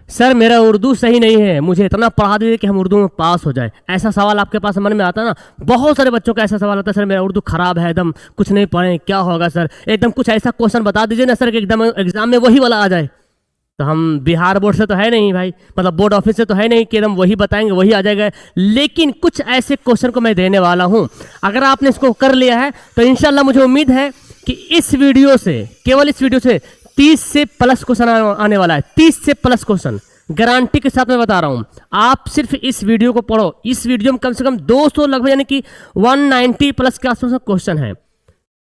Sir मेरा उर्दू सही नहीं है, मुझे इतना पढ़ा दीजिए कि हम उर्दू में पास हो जाए। ऐसा सवाल आपके पास मन में आता है ना, बहुत सारे बच्चों का ऐसा सवाल आता है, सर मेरा उर्दू खराब है, एकदम कुछ नहीं पढ़े, क्या होगा सर, एकदम कुछ ऐसा क्वेश्चन बता दीजिए ना सर कि एकदम एग्जाम में वही वाला आ जाए। तो हम बिहार बोर्ड से तो है नहीं भाई, मतलब बोर्ड ऑफिस से तो है नहीं कि एकदम वही बताएंगे वही आ जाएगा, लेकिन कुछ ऐसे क्वेश्चन को मैं देने वाला हूं। अगर आपने इसको कर लिया है तो इंशाल्लाह मुझे उम्मीद है कि इस वीडियो से, केवल इस वीडियो से 30 से प्लस क्वेश्चन आने वाला है। 30 से प्लस क्वेश्चन गारंटी के साथ मैं बता रहा हूं। आप सिर्फ इस वीडियो को पढ़ो, इस वीडियो में कम से कम 200 लगभग यानी कि 190 प्लस के आसपास क्वेश्चन है।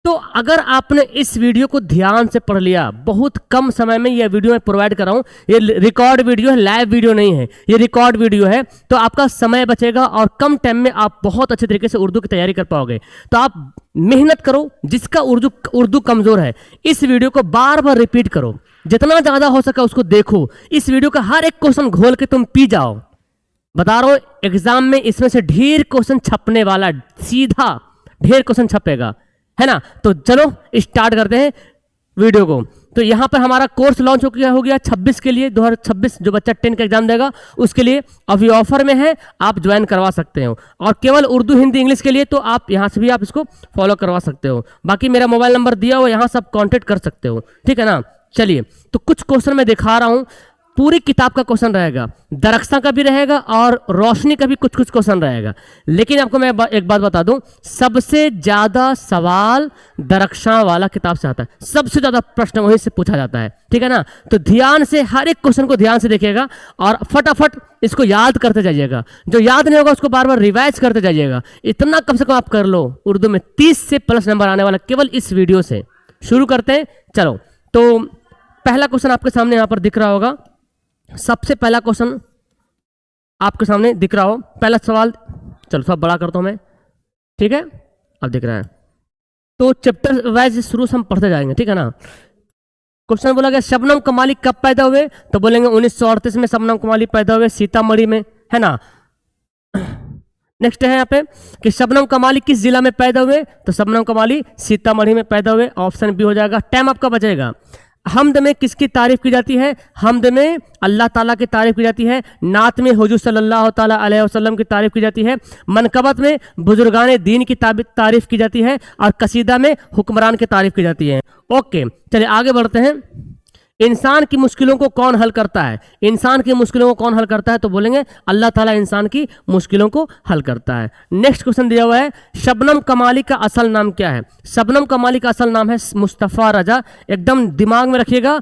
तो अगर आपने इस वीडियो को ध्यान से पढ़ लिया, बहुत कम समय में यह वीडियो मैं प्रोवाइड कर रहा हूं, ये रिकॉर्ड वीडियो है, लाइव वीडियो नहीं है, ये रिकॉर्ड वीडियो है, तो आपका समय बचेगा और कम टाइम में आप बहुत अच्छे तरीके से उर्दू की तैयारी कर पाओगे। तो आप मेहनत करो, जिसका उर्दू कमजोर है इस वीडियो को बार बार रिपीट करो, जितना ज्यादा हो सके उसको देखो, इस वीडियो का हर एक क्वेश्चन घोल के तुम पी जाओ। बता रहा हूं एग्जाम में इसमें से ढेर क्वेश्चन छपने वाला, सीधा ढेर क्वेश्चन छपेगा, है ना। तो चलो स्टार्ट करते हैं वीडियो को। तो यहाँ पर हमारा कोर्स लॉन्च हो गया 26 के लिए, 2026 जो बच्चा 10 का एग्जाम देगा उसके लिए अभी ऑफर में है, आप ज्वाइन करवा सकते हो। और केवल उर्दू हिंदी इंग्लिश के लिए तो आप यहाँ से भी आप इसको फॉलो करवा सकते हो। बाकी मेरा मोबाइल नंबर दिया हो, यहाँ सब कॉन्टेक्ट कर सकते हो, ठीक है ना। चलिए तो कुछ क्वेश्चन मैं दिखा रहा हूँ, पूरी किताब का क्वेश्चन रहेगा, दरख्सा का भी रहेगा और रोशनी का भी कुछ कुछ क्वेश्चन रहेगा। लेकिन आपको मैं एक बात बता दूं, सबसे ज्यादा सवाल दरख्सा वाला किताब से आता है, सबसे ज्यादा प्रश्न वहीं से पूछा जाता है, ठीक है ना। तो ध्यान से हर एक क्वेश्चन को ध्यान से देखिएगा और फटाफट इसको याद करते जाइएगा। जो याद नहीं होगा उसको बार बार रिवाइज करते जाइएगा। इतना कम से कम आप कर लो, उर्दू में 30 से प्लस नंबर आने वाला केवल इस वीडियो से। शुरू करते हैं, चलो। तो पहला क्वेश्चन आपके सामने यहाँ पर दिख रहा होगा, सबसे पहला क्वेश्चन आपके सामने दिख रहा हो, पहला सवाल, चलो सब बड़ा करता हूं मैं, ठीक है, अब दिख रहा है। तो चैप्टर वाइज शुरू से हम पढ़ते जाएंगे, ठीक है ना। क्वेश्चन बोला गया शबनम कमाली कब पैदा हुए, तो बोलेंगे 1938 में शबनम कमाली पैदा हुए, सीतामढ़ी में, है ना। नेक्स्ट है यहाँ पे कि शबनम कमाली किस जिला में पैदा हुए, तो शबनम कमाली सीतामढ़ी में पैदा हुए, ऑप्शन बी हो जाएगा। टाइम आपका बचेगा। हमद में किसकी तारीफ की जाती है, हमद में अल्लाह ताला की तारीफ की जाती है। नात में हुजूर सल्लल्लाहु ताला अलैहि वसल्लम की तारीफ की जाती है। मनकबत में बुजुर्गान दीन की तारीफ की जाती है और कसीदा में हुक्मरान की तारीफ की जाती है। ओके चलिए आगे बढ़ते हैं। इंसान की मुश्किलों को कौन हल करता है, इंसान की मुश्किलों को कौन हल करता है, तो बोलेंगे अल्लाह ताला इंसान की मुश्किलों को हल करता है। नेक्स्ट क्वेश्चन दिया हुआ है शबनम कमाली का असल नाम क्या है, शबनम कमाली का असल नाम है मुस्तफ़ा रजा। एकदम दिमाग में रखिएगा,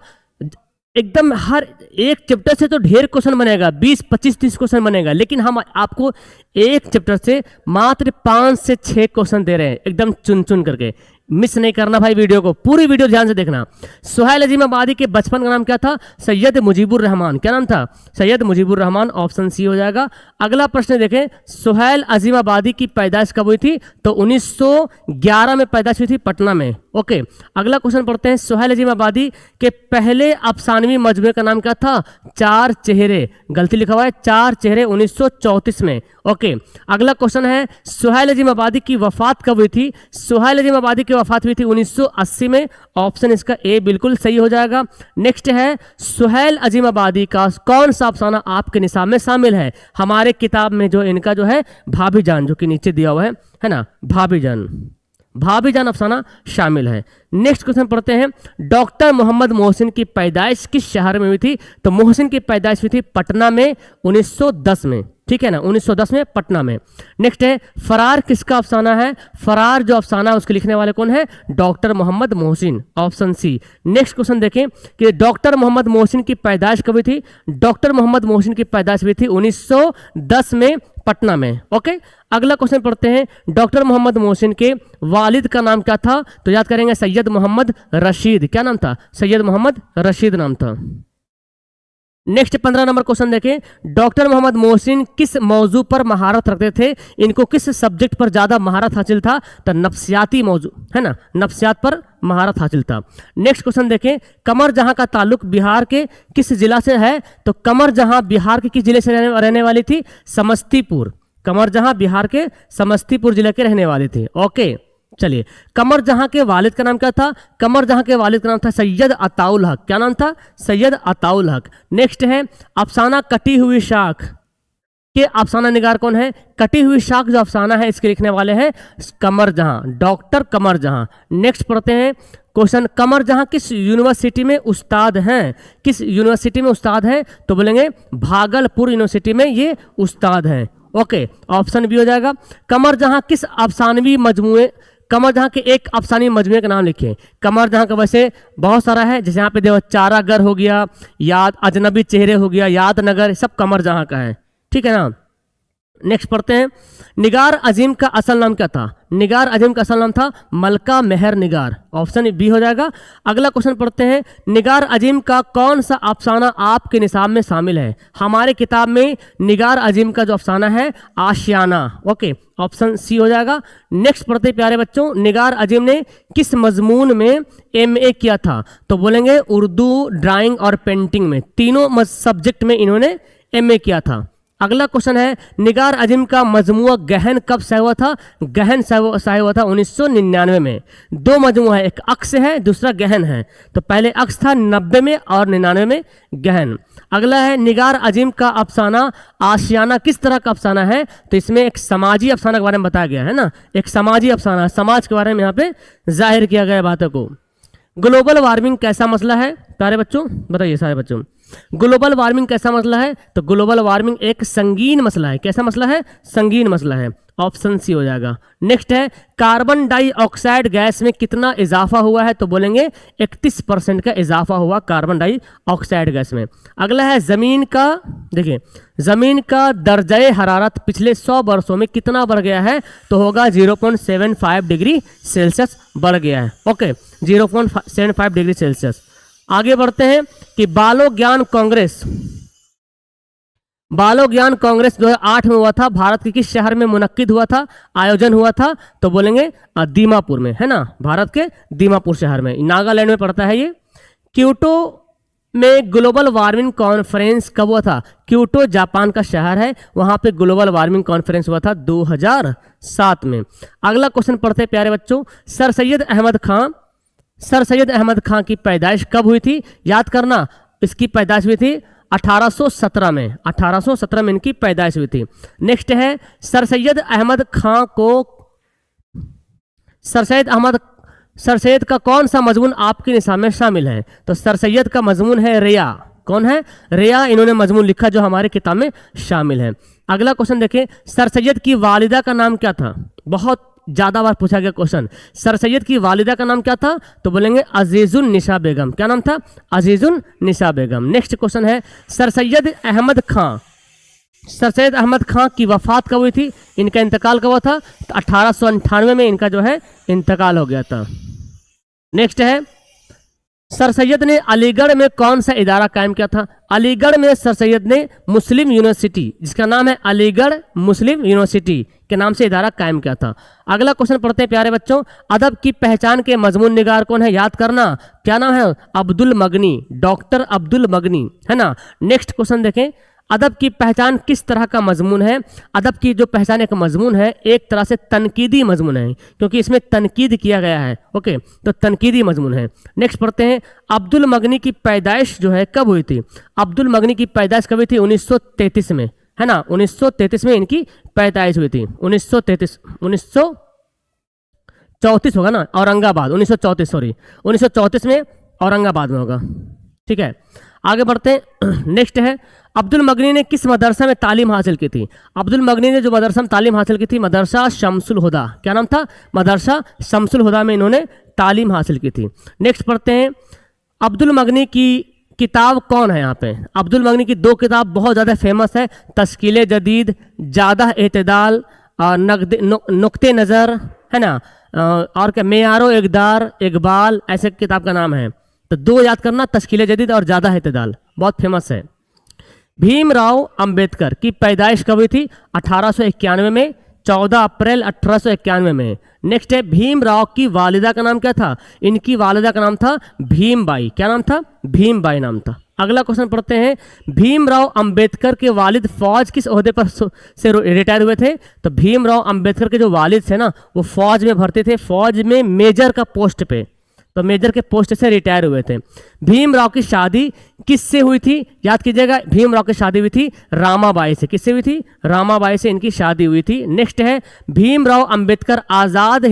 एकदम हर एक चैप्टर से तो ढेर क्वेश्चन बनेगा, 20 25 30 क्वेश्चन बनेगा, लेकिन हम आपको एक चैप्टर से मात्र 5 से 6 क्वेश्चन दे रहे हैं, एकदम चुन चुन करके। मिस नहीं करना भाई वीडियो को, पूरी वीडियो ध्यान से देखना। सुहैल अजीम आबादी के बचपन का नाम क्या था, सैयद मुजीबुर रहमान। क्या नाम था, सैयद मुजीबुर रहमान, ऑप्शन सी हो जाएगा। अगला प्रश्न देखें, सुहैल अजीम आबादी की पैदाइश कब हुई थी, तो 1911 में पैदाइश हुई थी पटना में। ओके अगला क्वेश्चन पढ़ते हैं, सुहैल अजीम आबादी के पहले अफसानवी मजमूए का नाम क्या था, चार चेहरे। गलती लिखा हुआ है चार चेहरे, 1934 में। ओके अगला क्वेश्चन है, सुहैल अजीम आबादी की वफात कब हुई थी, सुहैल अजीम आबादी की वफात हुई थी 1980 में, ऑप्शन इसका ए बिल्कुल सही हो जाएगा। नेक्स्ट है, सुहैल अजीम आबादी का कौन सा अफसाना आपके निसाब में शामिल है, हमारे किताब में जो इनका जो है भाभी जान, जो कि नीचे दिया हुआ है ना, भाभी जान अफसाना शामिल है। नेक्स्ट क्वेश्चन पढ़ते हैं, डॉक्टर मोहम्मद मोहसिन की पैदाइश किस शहर में हुई थी, तो मोहसिन की पैदाइश हुई थी पटना में 1910 में, ठीक है ना, 1910 में पटना में। नेक्स्ट है, फरार किसका अफसाना है, फरार जो अफसाना है उसके लिखने वाले कौन है, doctor Mohammad Mohsin, option C. Next question देखें कि डॉक्टर मोहम्मद मोहसिन की पैदाइश कब हुई थी, डॉक्टर मोहम्मद मोहसिन की पैदाइश हुई थी 1910 में पटना में। ओके अगला क्वेश्चन पढ़ते हैं, डॉक्टर मोहम्मद मोहसिन के वालिद का नाम क्या था, तो याद करेंगे सैयद मोहम्मद रशीद। क्या नाम था, सैयद मोहम्मद रशीद नाम था। नेक्स्ट 15 नंबर क्वेश्चन देखें, डॉक्टर मोहम्मद मोहसिन किस मौजू पर महारत रखते थे, इनको किस सब्जेक्ट पर ज्यादा महारत हासिल था, तो नफ्सियाती मौजू, है ना, नफ्सियात पर महारत हासिल था। नेक्स्ट क्वेश्चन देखें, कमर जहां का ताल्लुक बिहार के किस जिला से है, तो कमर जहां बिहार के किस जिले से रहने वाली थी, समस्तीपुर। कमर जहां बिहार के समस्तीपुर जिले के रहने वाले थे। ओके चलिए, कमर जहां के वालिद का नाम क्या था? कमर जहां के वालिद का नाम था सैयद अताउल हक। क्या नाम था? सैयद अताउल हक। नेक्स्ट है अफसाना कटी हुई शाख के अफसाना निगार कौन है? कटी हुई शाख जो अफसाना है इसके लिखने वाले हैं कमर जहां, डॉक्टर कमर जहां। नेक्स्ट पढ़ते हैं क्वेश्चन, कमर जहां किस यूनिवर्सिटी में उस्ताद हैं? किस यूनिवर्सिटी में उस्ताद हैं? तो बोलेंगे भागलपुर यूनिवर्सिटी में ये उस्ताद हैं। ओके, ऑप्शन बी हो जाएगा। कमर जहां किस अफसानवी मजमुए, कमर जहां के एक अफसानी मजमुए का नाम लिखिए। कमर जहां का वैसे बहुत सारा है, जैसे यहाँ पे देखो चारागर हो गया, याद अजनबी चेहरे हो गया, याद नगर, सब कमर जहां का है, ठीक है ना। नेक्स्ट पढ़ते हैं, निगार अजीम का असल नाम क्या था? निगार अजीम का असल नाम था मलका मेहर निगार। ऑप्शन बी हो जाएगा। अगला क्वेश्चन पढ़ते हैं, निगार अजीम का कौन सा अफसाना आपके निसाब में शामिल है? हमारे किताब में निगार अजीम का जो अफसाना है आशियाना। ओके, ऑप्शन सी हो जाएगा। नेक्स्ट पढ़ते हैं प्यारे बच्चों, निगार अजीम ने किस मजमून में एमए किया था? तो बोलेंगे उर्दू, ड्राइंग और पेंटिंग में, तीनों सब्जेक्ट में इन्होंने एमए किया था। अगला क्वेश्चन है, निगार अजीम का मजमुआ गहन कब शाये हुआ था? गहन शाये हुआ था 1999 में। दो मजमुआ है, एक अक्स है, दूसरा गहन है। तो पहले अक्स था 90 में और 99 में गहन। अगला है, निगार अजीम का अफसाना आशियाना किस तरह का अफसाना है? तो इसमें एक समाजी अफसाना के बारे में बताया गया है ना, एक समाजी अफसाना, समाज के बारे में यहाँ पे जाहिर किया गया बातों को। ग्लोबल वार्मिंग कैसा मसला है प्यारे बच्चों? बताइए सारे बच्चों, ग्लोबल वार्मिंग कैसा मसला है? तो ग्लोबल वार्मिंग एक संगीन मसला है। कैसा मसला है? संगीन मसला है। ऑप्शन सी हो जाएगा। नेक्स्ट है, कार्बन डाइऑक्साइड गैस में कितना इजाफा हुआ है? तो बोलेंगे 31% का इजाफा हुआ कार्बन डाइऑक्साइड गैस में। अगला है, जमीन का, देखिए जमीन का दर्जे हरारत पिछले 100 वर्षों में कितना बढ़ गया है? तो होगा 0.75 डिग्री सेल्सियस बढ़ गया है। Okay, 0.75 degree Celsius. आगे बढ़ते हैं कि बालो ज्ञान कांग्रेस 2008 में हुआ था, भारत के किस शहर में मुनक्किद हुआ था, आयोजन हुआ था? तो बोलेंगे दीमापुर में, है ना, भारत के दीमापुर शहर में, नागालैंड में पड़ता है ये। क्योटो में ग्लोबल वार्मिंग कॉन्फ्रेंस कब हुआ था? क्योटो जापान का शहर है, वहां पे ग्लोबल वार्मिंग कॉन्फ्रेंस हुआ था 2007 में। अगला क्वेश्चन पढ़ते हैं प्यारे बच्चों, सर सैयद अहमद खां की पैदाइश कब हुई थी? याद करना, इसकी पैदाइश हुई थी 1817 में, 1817 में इनकी पैदाइश हुई थी। नेक्स्ट है, सर सैयद का कौन सा मजमून आपके निसाब में शामिल है? तो सर सैयद का मजमून है रिया। कौन है? रिया, इन्होंने मजमून लिखा जो हमारे किताब में शामिल है। अगला क्वेश्चन देखें, सर सैयद की वालिदा का नाम क्या था? बहुत ज्यादा बार पूछा गया क्वेश्चन, सर सैयद की वालिदा का नाम क्या था? तो बोलेंगे अजीजुन निशा बेगम। क्या नाम था? अजीजुन निशा बेगम। नेक्स्ट क्वेश्चन है, सर सैयद अहमद खां की वफात कब हुई थी? इनका इंतकाल कब हुआ था? तो 1898 में इनका जो है इंतकाल हो गया था। नेक्स्ट है, सर सैयद ने अलीगढ़ में कौन सा इदारा कायम किया था? अलीगढ़ में सर सैयद ने मुस्लिम यूनिवर्सिटी, जिसका नाम है अलीगढ़ मुस्लिम यूनिवर्सिटी के नाम से इदारा कायम किया था। अगला क्वेश्चन पढ़ते हैं प्यारे बच्चों, अदब की पहचान के मजमून निगार कौन है? याद करना, क्या नाम है? अब्दुल मगनी, डॉक्टर अब्दुल मगनी, है ना। नेक्स्ट क्वेश्चन देखें, अदब की पहचान किस तरह का मजमून है? अदब की जो पहचान एक मजमून है, एक तरह से तनकीदी मजमून है, क्योंकि इसमें तनकीद किया गया है। ओके, तो तनकीदी मजमून है। नेक्स्ट पढ़ते हैं, अब्दुल मगनी की पैदाइश जो है कब हुई थी? अब्दुल मगनी की पैदाइश कब हुई थी? 1933 में, है ना, 1933 में इनकी पैदाइश हुई थी। 1934 होगा ना, औरंगाबाद, 1934 में औरंगाबाद में होगा। ठीक है, आगे बढ़ते हैं। नेक्स्ट है, अब्दुल मगनी ने किस मदरसा में तालीम हासिल की थी? अब्दुल मगनी ने जो मदरसा में तालीम हासिल की थी, मदरसा शम्सुल हुदा। क्या नाम था? मदरसा शम्सुल हुदा में इन्होंने तालीम हासिल की थी। नेक्स्ट पढ़ते हैं, अब्दुल मगनी की किताब कौन है? यहाँ पे अब्दुल मगनी की दो किताब बहुत ज़्यादा फेमस है, तस्कीले जदीद, ज़्यादा एतदाल, नुक्ते नज़र, है ना, और क्या मेयारो इकबाल, ऐसे किताब का नाम है। तो दो याद करना, तस्कीले जदीद और ज़्यादा एतदाल, बहुत फेमस है। भीमराव अंबेडकर की पैदाइश कब हुई थी? 1891 में, 14 अप्रैल 1891 में। नेक्स्ट है, भीमराव की वालिदा का नाम क्या था? इनकी वालिदा का नाम था भीमबाई। क्या नाम था? भीमबाई नाम था। अगला क्वेश्चन पढ़ते हैं, भीमराव अंबेडकर के वालिद फौज किस ओहदे पर से रिटायर हुए थे? तो भीमराव अंबेडकर के जो वालिद थे ना, वो फौज में भर्ती थे, फौज में मेजर का पोस्ट पे, तो मेजर के पोस्ट से रिटायर हुए थे। भीमराव की शादी किससे हुई थी? याद कीजिएगा, भीमराव की शादी हुई थी रामाबाई से। किससे हुई थी? रामाबाई से इनकी शादी हुई थी। नेक्स्ट है, भीमराव अंबेडकर आज़ाद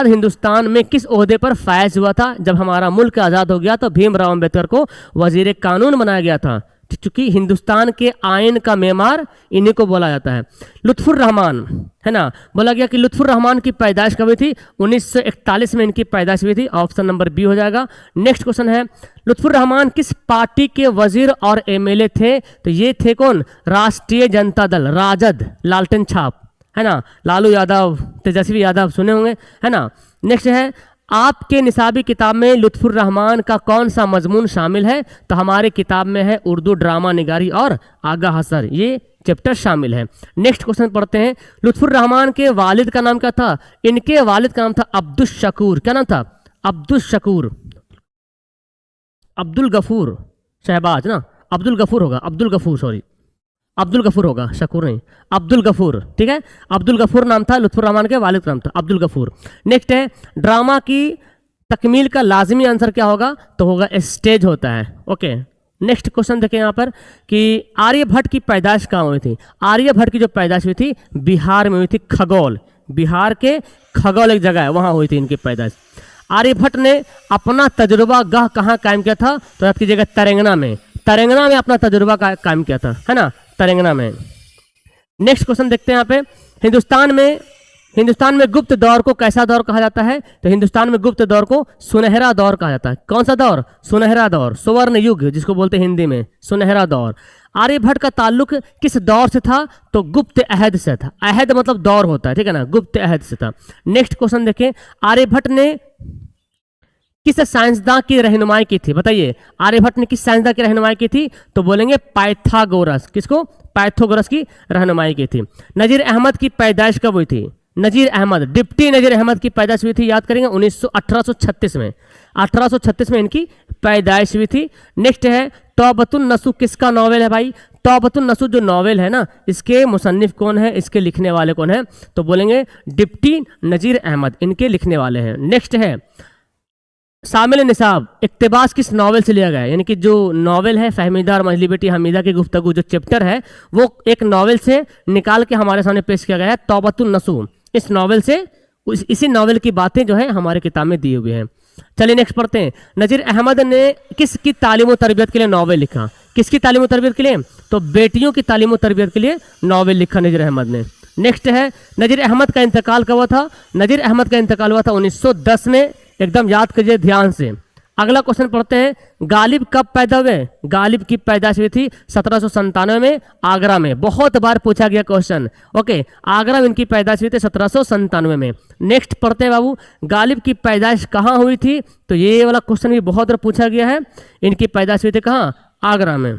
हिंदुस्तान में किस ओहदे पर फैज हुआ था? जब हमारा मुल्क आज़ाद हो गया तो भीमराव अंबेडकर को वजीर कानून बनाया गया था, चूंकि हिंदुस्तान के आयन का मेमार इन्हीं को बोला जाता है। लुत्फुर रहमान, है ना, बोला गया कि लुत्फुर रहमान की पैदाइश कब हुई थी? 1941 में इनकी पैदाइश हुई थी। ऑप्शन नंबर बी हो जाएगा। नेक्स्ट क्वेश्चन है, लुत्फुर रहमान किस पार्टी के वजीर और एमएलए थे? तो ये थे कौन? राष्ट्रीय जनता दल, राजद, लालटेन छाप, है ना, लालू यादव, तेजस्वी यादव सुने होंगे, है ना। नेक्स्ट है, आपके निसाबी किताब में लुत्फुर रहमान का कौन सा मजमून शामिल है? तो हमारे किताब में है उर्दू ड्रामा निगारी और आगा हसर, ये चैप्टर शामिल है। नेक्स्ट क्वेश्चन पढ़ते हैं, लुत्फुर रहमान के वालिद का नाम क्या था? इनके वालिद का नाम था अब्दुल शकूर। क्या नाम था? अब्दुल शकूर, अब्दुल गफूर शहबाज ना, अब्दुल गफूर होगा, अब्दुल गफूर, सॉरी अब्दुल गफूर होगा, शकूर नहीं, अब्दुल गफूर, ठीक है। अब्दुल गफूर नाम था लुत्फुर रहमान के वालिद का नाम था अब्दुल गफूर। नेक्स्ट है, ड्रामा की तकमील का लाजमी आंसर क्या होगा? तो होगा स्टेज होता है। ओके, नेक्स्ट क्वेश्चन देखें यहाँ पर कि आर्यभट्ट की पैदाइश कहाँ हुई थी? आर्यभट्ट की जो पैदाइश हुई थी बिहार में हुई थी, खगौल, बिहार के खगौल एक जगह है, वहाँ हुई थी इनकी पैदाइश। आर्यभट्ट ने अपना तजुर्बा गाह कहाँ कायम किया था? तो याद कीजिएगा, तेलंगाना में, तेलंगाना में अपना तजुर्बा कायम किया था, है ना, तेलंगाना में। नेक्स्ट क्वेश्चन देखते हैं यहाँ पे, हिंदुस्तान में गुप्त दौर को कैसा दौर कहा जाता है? तो हिंदुस्तान में गुप्त दौर को सुनहरा दौर कहा जाता है। कौन सा दौर? सुनहरा दौर, सुवर्ण युग जिसको बोलते हैं हिंदी में, सुनहरा दौर। आर्यभट्ट का ताल्लुक किस दौर से था? तो गुप्त अहद से था। अहद मतलब दौर होता है, ठीक है ना, गुप्त अहद से था। नेक्स्ट क्वेश्चन देखें, आर्यभट्ट ने किस साइंसदान की रहनुमाई की थी? बताइए, आर्यभट्ट ने किस साइंसदान की रहनुमाई की थी? तो बोलेंगे पाइथागोरस। किसको? पाइथागोरस की रहनुमाई की थी। नजीर अहमद की पैदाइश कब हुई थी? नजीर अहमद, डिप्टी नजीर अहमद की पैदाइश हुई थी, याद करेंगे, 1836 में, 1836 में इनकी पैदाइश हुई थी। नेक्स्ट है, तौबतुन नसूह किसका नॉवेल है भाई? तौबतुन नसूह जो नॉवेल है ना, इसके मुसन्निफ कौन है, इसके लिखने वाले कौन है? तो बोलेंगे डिप्टी नजीर अहमद, इनके लिखने वाले हैं। नेक्स्ट है, शामिल निसाब इक्तबास किस नॉवेल से लिया गया है? यानी कि जो नॉवेल है फहमीदा और मजली बेटी हमीदा की गुफ्तगू, जो चैप्टर है वो एक नॉवेल से निकाल के हमारे सामने पेश किया गया है, तौबतुन नसूह। इस नॉवेल से, इसी नॉवेल की बातें जो है हमारे किताब में दी हुई हैं। चलिए नेक्स्ट पढ़ते हैं, नजीर अहमद ने किसकी तालीम और तरबियत के लिए नॉवेल लिखा? किसकी तालीम और तरबियत के लिए? तो बेटियों की तालीम और तरबियत के लिए नॉवेल लिखा नजीर अहमद ने। नेक्स्ट है, नजीर अहमद का इंतकाल कब हुआ था? नजीर अहमद का इंतकाल हुआ था 1910 में, एकदम याद कीजिए ध्यान से। अगला क्वेश्चन पढ़ते हैं, गालिब कब पैदा हुए? गालिब की पैदाइश हुई थी 1797 में, आगरा में। बहुत बार पूछा गया क्वेश्चन। ओके, आगरा में इनकी पैदाइश हुई थी 1797 में। नेक्स्ट पढ़ते हैं बाबू, गालिब की पैदाइश कहाँ हुई थी? तो ये वाला क्वेश्चन भी बहुत बार पूछा गया है। इनकी पैदाइश हुई थी कहाँ? आगरा में।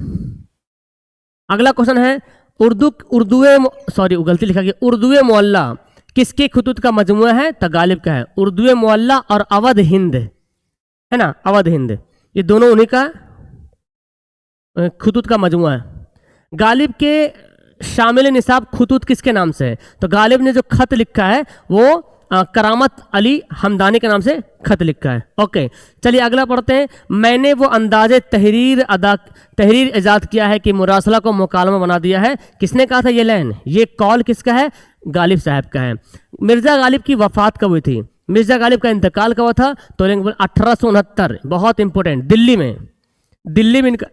अगला क्वेश्चन है, गलती लिखा गया, उर्दुए मोहल्ला किसके खुतूत का मजमुआ है? तो गालिब का है। उर्दुए मोहल्ला और अवध हिंद, है ना, अवध हिंद, ये दोनों उन्हीं का खुतूत का मजमुआ है। गालिब के शामिल निसाब खुतूत किसके नाम से है? तो गालिब ने जो खत लिखा है वो करामत अली हमदानी के नाम से खत लिखा है। ओके, चलिए अगला पढ़ते हैं, मैंने वो अंदाजे तहरीर ईजाद किया है कि मुरासला को मुकालमा बना दिया है। किसने कहा था ये लाइन? ये कॉल किसका है? गालिब साहब का है। मिर्जा गालिब की वफात कब हुई थी? मिर्जा गालिब का इंतकाल कब हुआ था? तो 1869, बहुत इंपॉर्टेंट, दिल्ली में इनका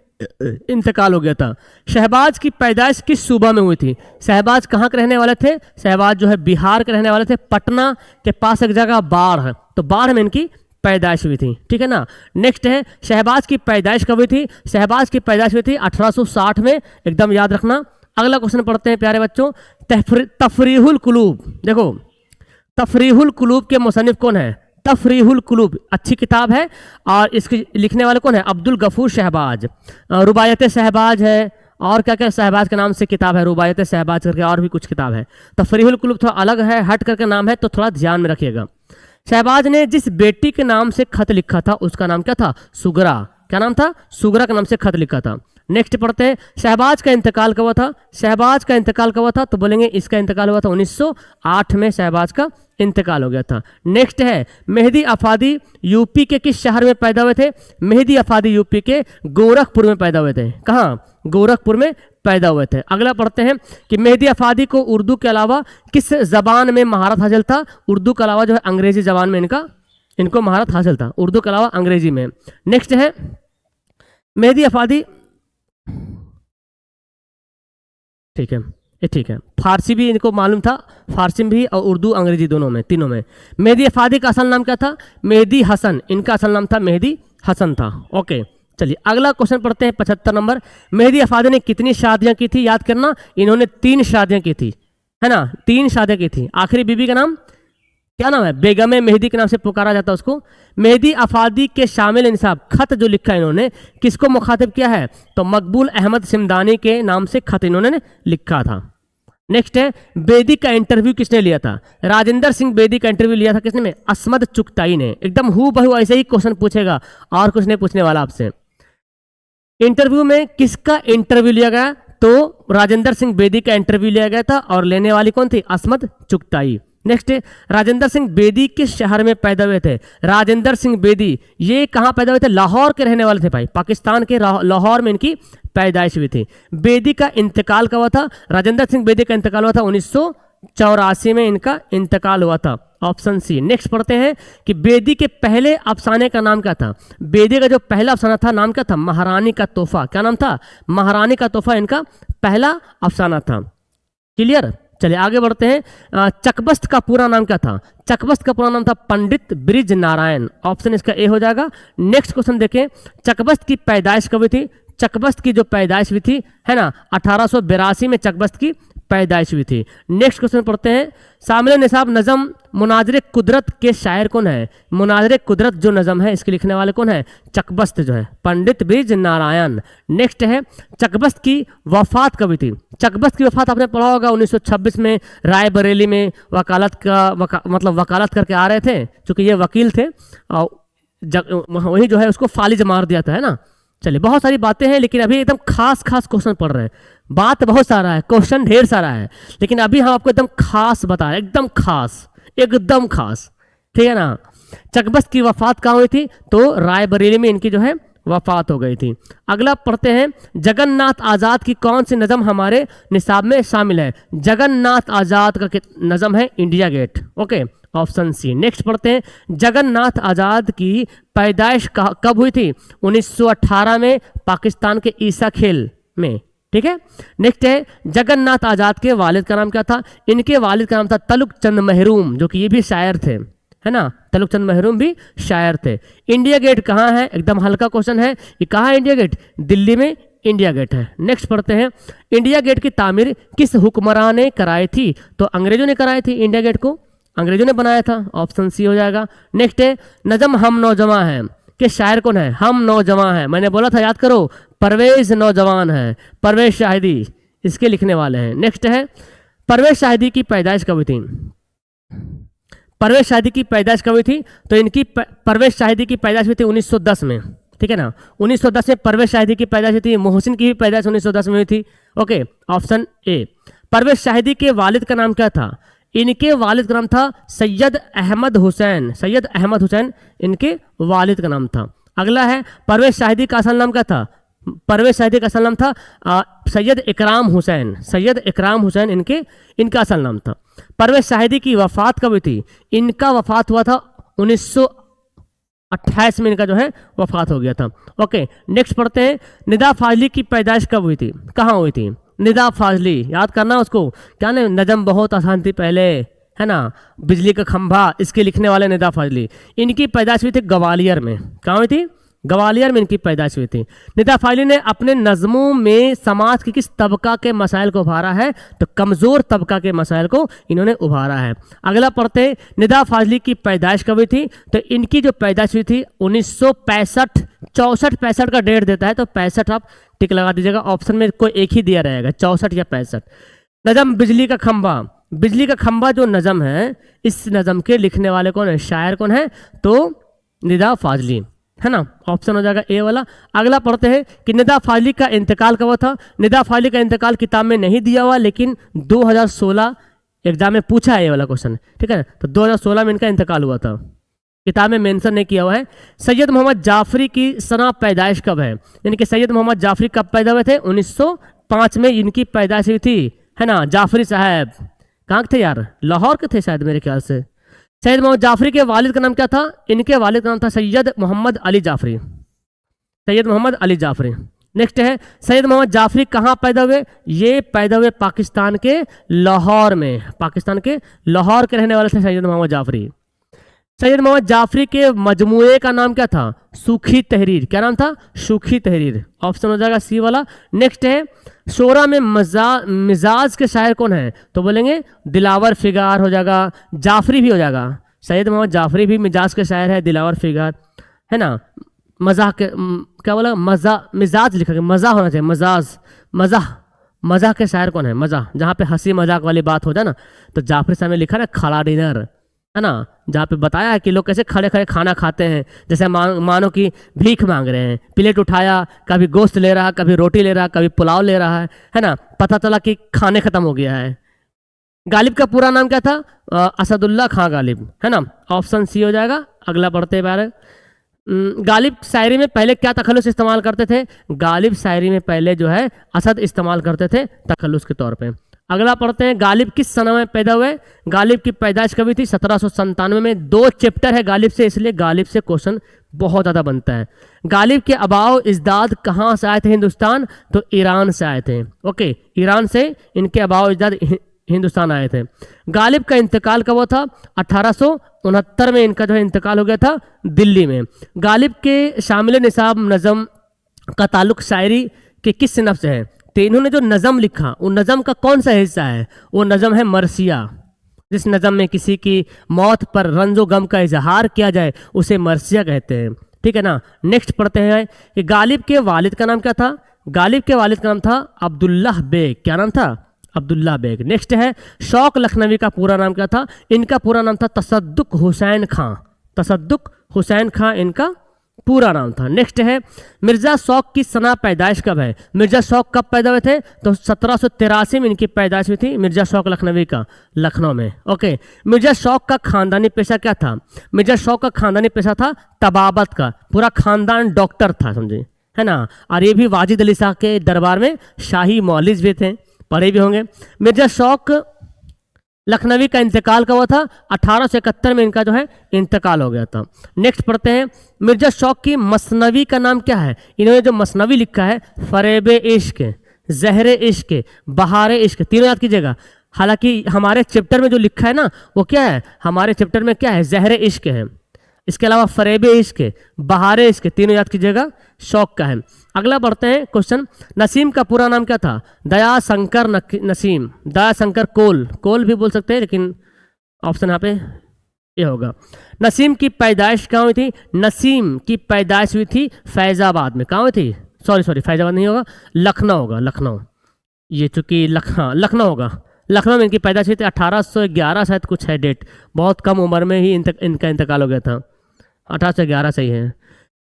इंतकाल हो गया था। शहबाज की पैदाइश किस सूबा में हुई थी? शहबाज कहाँ के रहने वाले थे? शहबाज जो है बिहार के रहने वाले थे, पटना के पास एक जगह बाढ़ है, तो बाढ़ में इनकी पैदाइश हुई थी, ठीक है ना। नेक्स्ट है, शहबाज की पैदाइश कब हुई थी? शहबाज की पैदाइश हुई थी 1860 में, एकदम याद रखना। अगला क्वेश्चन पढ़ते हैं प्यारे बच्चों, तफरीहुल कुलूब। देखो, तफरीहुल कुलूब के मुसन्निफ कौन है? तफरीहुल कुलूब अच्छी किताब है, और इसके लिखने वाले कौन है? अब्दुल गफूर शहबाज। रुबायत शहबाज है, और क्या क्या शहबाज के नाम से किताब है, रुबायत शहबाज करके और भी कुछ किताब है। तफरीहुल कुलूब थोड़ा अलग है, हट करके नाम है, तो थोड़ा ध्यान में रखिएगा। शहबाज ने जिस बेटी के नाम से खत लिखा था उसका नाम क्या था? सुगरा। क्या नाम था? सुगरा के नाम से खत लिखा था। नेक्स्ट पढ़ते हैं, शहबाज का इंतकाल कब हुआ था? शहबाज का इंतकाल कब हुआ था? तो बोलेंगे इसका इंतकाल हुआ था 1908 में शहबाज का इंतकाल हो गया था। नेक्स्ट है, मेहदी अफादी यूपी के किस शहर में पैदा हुए थे? मेहदी अफादी यूपी के गोरखपुर में पैदा हुए थे। कहाँ? गोरखपुर में पैदा हुए थे। अगला पढ़ते हैं कि मेहदी अफादी को उर्दू के अलावा किस जबान में महारत हासिल था? उर्दू के अलावा जो है अंग्रेजी जबान में इनको महारत हासिल था, उर्दू के अलावा अंग्रेजी में। नेक्स्ट है, मेहदी अफादी, ठीक है ये ठीक है, फारसी भी इनको मालूम था, फारसी में भी और उर्दू अंग्रेजी दोनों में, तीनों में। मेहदी अफादी का असल नाम क्या था? मेहदी हसन, इनका असल नाम था मेहदी हसन था। ओके चलिए अगला क्वेश्चन पढ़ते हैं 75 नंबर। मेहदी अफादी ने कितनी शादियां की थी? याद करना, इन्होंने 3 शादियां की थी, है ना, 3 शादियां की थी। आखिरी बीबी का नाम क्या नाम है? बेगम मेहदी के नाम से पुकारा जाता है उसको। मेहदी अफादी के शामिल इंसाब खत जो लिखा इन्होंने किसको मुखातिब किया है? तो मकबूल अहमद सिमदानी के नाम से खत इन्होंने लिखा था। नेक्स्ट है, बेदी का इंटरव्यू किसने लिया था? राजेंद्र सिंह बेदी का इंटरव्यू लिया था किसने में? असमद चुगताई ने। एकदम हू बहू ऐसे ही क्वेश्चन पूछेगा और कुछ नहीं पूछने वाला आपसे। इंटरव्यू में किसका इंटरव्यू लिया गया? तो राजेंद्र सिंह बेदी का इंटरव्यू लिया गया था और लेने वाली कौन थी? असमद चुगताई। नेक्स्ट, राजेंद्र सिंह बेदी किस शहर में पैदा हुए थे? राजेंद्र सिंह बेदी ये कहाँ पैदा हुए थे? लाहौर के रहने वाले थे भाई, पाकिस्तान के लाहौर में इनकी पैदाइश हुई थी। बेदी का इंतकाल कब हुआ था? राजेंद्र सिंह बेदी का इंतकाल हुआ था 1984 में इनका इंतकाल हुआ था, ऑप्शन सी। नेक्स्ट पढ़ते हैं कि बेदी के पहले अफसाने का नाम क्या था? बेदी का जो पहला अफसाना था नाम क्या था? महारानी का तोहफा। क्या नाम था? महारानी का तोहफा इनका पहला अफसाना था। क्लियर? चलिए आगे बढ़ते हैं। चकबस्त का पूरा नाम क्या था? चकबस्त का पूरा नाम था पंडित ब्रिज नारायण, ऑप्शन इसका ए हो जाएगा। नेक्स्ट क्वेश्चन देखें, चकबस्त की पैदाइश कब हुई थी? चकबस्त की जो पैदाइश हुई थी, है ना, 1882 में चकबस्त की पैदाइश हुई थी। नेक्स्ट क्वेश्चन पढ़ते हैं, शामिल निसाब नज़म मुनाजरे कुदरत के शायर कौन है? मुनाजरे कुदरत जो नज़म है इसके लिखने वाले कौन है? चकबस्त जो है पंडित ब्रिज नारायण। नेक्स्ट है, चकबस्त की वफात कब हुई थी? चकबस्त की वफात आपने पढ़ा होगा 1926 में रायबरेली में वकालत करके आ रहे थे, क्योंकि ये वकील थे और वही जो है उसको फालिज मार दिया था, है ना। चलिए बहुत सारी बातें हैं लेकिन अभी एकदम खास क्वेश्चन पढ़ रहे हैं। बात बहुत सारा है, क्वेश्चन ढेर सारा है, लेकिन अभी हम आपको एकदम खास बता रहे हैं, एकदम खास, ठीक है ना। चकबस्त की वफात कहाँ हुई थी? तो रायबरेली में इनकी जो है वफात हो गई थी। अगला पढ़ते हैं, जगन्नाथ आज़ाद की कौन सी नज़म हमारे निसाब में शामिल है? जगन्नाथ आज़ाद का नज़म है India Gate. Okay, option C. नेक्स्ट पढ़ते हैं, जगन्नाथ आज़ाद की पैदाइश कब हुई थी? 1918 में पाकिस्तान के ईसा खेल में, ठीक है। नेक्स्ट है, जगन्नाथ आज़ाद के वालिद का नाम क्या था? इनके वालिद का नाम था तलुक चंद महरूम, जो कि ये भी शायर थे, है ना, तलुक चंद महरूम भी शायर थे। इंडिया गेट कहाँ है? एकदम हल्का क्वेश्चन है, ये कहाँ है इंडिया गेट? दिल्ली में इंडिया गेट है। नेक्स्ट पढ़ते हैं, इंडिया गेट की तामीर किस हुक्मरान ने कराई थी? तो अंग्रेजों ने कराई थी, इंडिया गेट को अंग्रेजों ने बनाया था, ऑप्शन सी हो जाएगा। नेक्स्ट है, नज़म हम नौजवान हैं के शायर कौन है? हम नौजवान हैं, मैंने बोला था याद करो, परवेज नौजवान है, परवेज शाहिदी इसके लिखने वाले हैं। नेक्स्ट है, परवेज शाहिदी की पैदाइश कब हुई थी? परवेज शाहिदी की पैदाइश कब हुई थी? तो इनकी परवेज शाहिदी की पैदाइश हुई थी 1910 में, ठीक है ना। 1910 में परवेज शाहिदी की पैदाइश हुई थी। मोहसिन की भी पैदाइश 1910 में हुई थी। Okay, option A. Parvez Shahidi के वालिद का नाम क्या था? इनके वालिद का नाम था सैयद अहमद हुसैन, सैयद अहमद हुसैन इनके वालिद का नाम था। अगला है, परवेज शाहिदी का असल नाम क्या था? परवेज शाहिदी का असल नाम था सैयद इकराम हुसैन, सैयद इकराम हुसैन इनका असल नाम था। परवेज शाहिदी की वफात कब हुई थी? इनका वफात हुआ था 1928 में, इनका जो है वफात हो गया था। ओके, नेक्स्ट पढ़ते हैं, निदा फाजली की पैदाइश कब हुई थी? कहाँ हुई थी? निदा फाजली, याद करना उसको, क्या ना, नजम बहुत आसान थी पहले, है ना, बिजली का खंभा, इसके लिखने वाले निदा फाजली। इनकी पैदाइश हुई थी ग्वालियर में। कहाँ हुई थी? ग्वालियर में इनकी पैदाइश हुई थी। निदा फाजली ने अपने नज़मों में समाज के किस तबका के मसाइल को उभारा है? तो कमज़ोर तबका के मसाइल को इन्होंने उभारा है। अगला पढ़ते हैं, निदा फाजली की पैदाइश कब हुई थी? तो इनकी जो पैदाइश हुई थी 1965, 64-65 का डेट देता है, तो 65 आप टिक लगा दीजिएगा, ऑप्शन में कोई एक ही दिया रहेगा, 64 या 65। नज़म बिजली का खंभा, बिजली का खंभा जो नज़म है, इस नज़म के लिखने वाले कौन है? शायर कौन है? तो निदा फाजली, है ना, ऑप्शन हो जाएगा ए वाला। अगला पढ़ते हैं कि निदा फाजली का इंतकाल कब हुआ था। निदा फाजली का इंतकाल किताब में नहीं दिया हुआ, लेकिन 2016 एग्जाम में पूछा है ये वाला क्वेश्चन, ठीक है। तो 2016 में इनका इंतकाल हुआ था, किताब में मेंशन नहीं किया हुआ है। सैयद मोहम्मद जाफरी की सना पैदाइश कब है, यानी कि सैयद मोहम्मद जाफरी कब पैदा हुए थे, 1905 में इनकी पैदाइश हुई थी, है ना। जाफरी साहब कहाँ के थे यार, लाहौर के थे शायद मेरे ख्याल से। सैयद मोहम्मद जाफरी के वालिद का नाम क्या था, इनके वालिद का नाम था सैयद मोहम्मद अली जाफरी, सैयद मोहम्मद अली जाफरी। नेक्स्ट है सैयद मोहम्मद जाफरी कहाँ पैदा हुए, ये पैदा हुए पाकिस्तान के लाहौर में, पाकिस्तान के लाहौर के रहने वाले थे सैयद मोहम्मद जाफरी। सैयद मोहम्मद जाफरी के मजमूए का नाम क्या था, सूखी तहरीर, क्या नाम था, सूखी तहरीर, ऑप्शन हो जाएगा सी वाला। नेक्स्ट है शोरा में मिजाज के शायर कौन है, तो बोलेंगे दिलावर फिगार हो जाएगा, जाफरी भी हो जाएगा, सैयद मोहम्मद जाफरी भी मिजाज के शायर है, दिलावर फिगार, है ना। मजाक के क्या बोला, मिजाज लिखा गया, मज़ा होना चाहिए, मज़ा के शायर कौन है, मज़ा, जहाँ पे हंसी मजाक वाली बात हो जाए ना, तो जाफरी साहब ने लिखा ना खड़ा डिनर, है ना, जहाँ पे बताया है कि लोग कैसे खड़े खड़े खाना खाते हैं, जैसे मानो कि भीख मांग रहे हैं, प्लेट उठाया, कभी गोश्त ले रहा, कभी रोटी ले रहा, कभी पुलाव ले रहा है ना, पता चला कि खाने खत्म हो गया है। गालिब का पूरा नाम क्या था, असदुल्ला खां गालिब, है ना, ऑप्शन सी हो जाएगा। अगला पढ़ते बारे, गालिब शायरी में पहले क्या तखल्लुस इस्तेमाल करते थे, गालिब शायरी में पहले जो है असद इस्तेमाल करते थे तखल्लुस के तौर पे। अगला पढ़ते हैं गालिब किस सन में पैदा हुए, गालिब की पैदाइश कभी थी, 1797 में। 2 चैप्टर है गालिब से, इसलिए गालिब से क्वेश्चन बहुत ज़्यादा बनता है। गालिब के अबाव इजदाद कहाँ से आए थे हिंदुस्तान, तो ईरान से आए थे, ओके, ईरान से इनके अबाव इजदाद हिंदुस्तान आए थे। गालिब का इंतकाल कब हुआ था, 1869 में इनका जो है इंतकाल हो गया था दिल्ली में। गालिब के शामिल निसाब नज़म का ताल्लुक शायरी के किस सिनफ से है, तो इन्होंने जो नज़म लिखा वो नज़म का कौन सा हिस्सा है, वो नज़म है मरसिया। जिस नज़म में किसी की मौत पर रंजो गम का इजहार किया जाए उसे मरसिया कहते हैं, ठीक है ना। नेक्स्ट पढ़ते हैं कि गालिब के वालिद का नाम क्या था, गालिब के वालिद का नाम था अब्दुल्लाह बेग, क्या नाम था, अब्दुल्ला बेग। नेक्स्ट है शौक लखनवी का पूरा नाम क्या था, इनका पूरा नाम था तसद्दुक हुसैन खां, तसद्दुक हुसैन खां इनका पूरा नाम था। नेक्स्ट है मिर्ज़ा शौक की सना पैदाइश कब है, मिर्ज़ा शौक कब पैदा हुए थे, तो 1783 में इनकी पैदाइश हुई थी, मिर्ज़ा शौक लखनवी का, लखनऊ में, ओके। मिर्ज़ा शौक का खानदानी पेशा क्या था, मिर्ज़ा शौक का खानदानी पेशा था तबाबत का, पूरा खानदान डॉक्टर था, समझे, है ना। और ये भी वाजिद अली शाह के दरबार में शाही मौलिज भी थे, पढ़े भी होंगे। मिर्ज़ा शौक लखनवी का इंतकाल कब हुआ था, 1871 में इनका जो है इंतकाल हो गया था। नेक्स्ट पढ़ते हैं मिर्ज़ा शौक की मसनवी का नाम क्या है, इन्होंने जो मसनवी लिखा है फरेब इश्क, जहर इश्क, बहार इश्क, तीनों याद कीजिएगा। हालांकि हमारे चैप्टर में जो लिखा है ना वो क्या है, हमारे चैप्टर में क्या है, जहर इश्क है, इसके अलावा फरेब इश्क, बहार इश्क, तीनों याद कीजिएगा, शौक का है। अगला बढ़ते हैं क्वेश्चन, नसीम का पूरा नाम क्या था, दया शंकर नसीम, दया शंकर कोल, कोल भी बोल सकते हैं, लेकिन ऑप्शन यहाँ पे ये होगा। नसीम की पैदाइश कहाँ हुई थी, नसीम की पैदाइश हुई थी फैज़ाबाद में, कहाँ हुई थी, सॉरी फैज़ाबाद नहीं होगा, लखनऊ होगा, लखनऊ, ये चूँकि लखनऊ होगा, लखनऊ में इनकी पैदाइश हुई थी, 1811 शायद कुछ है डेट, बहुत कम उम्र में ही इनका इंतकाल हो गया था, 1811 सही है।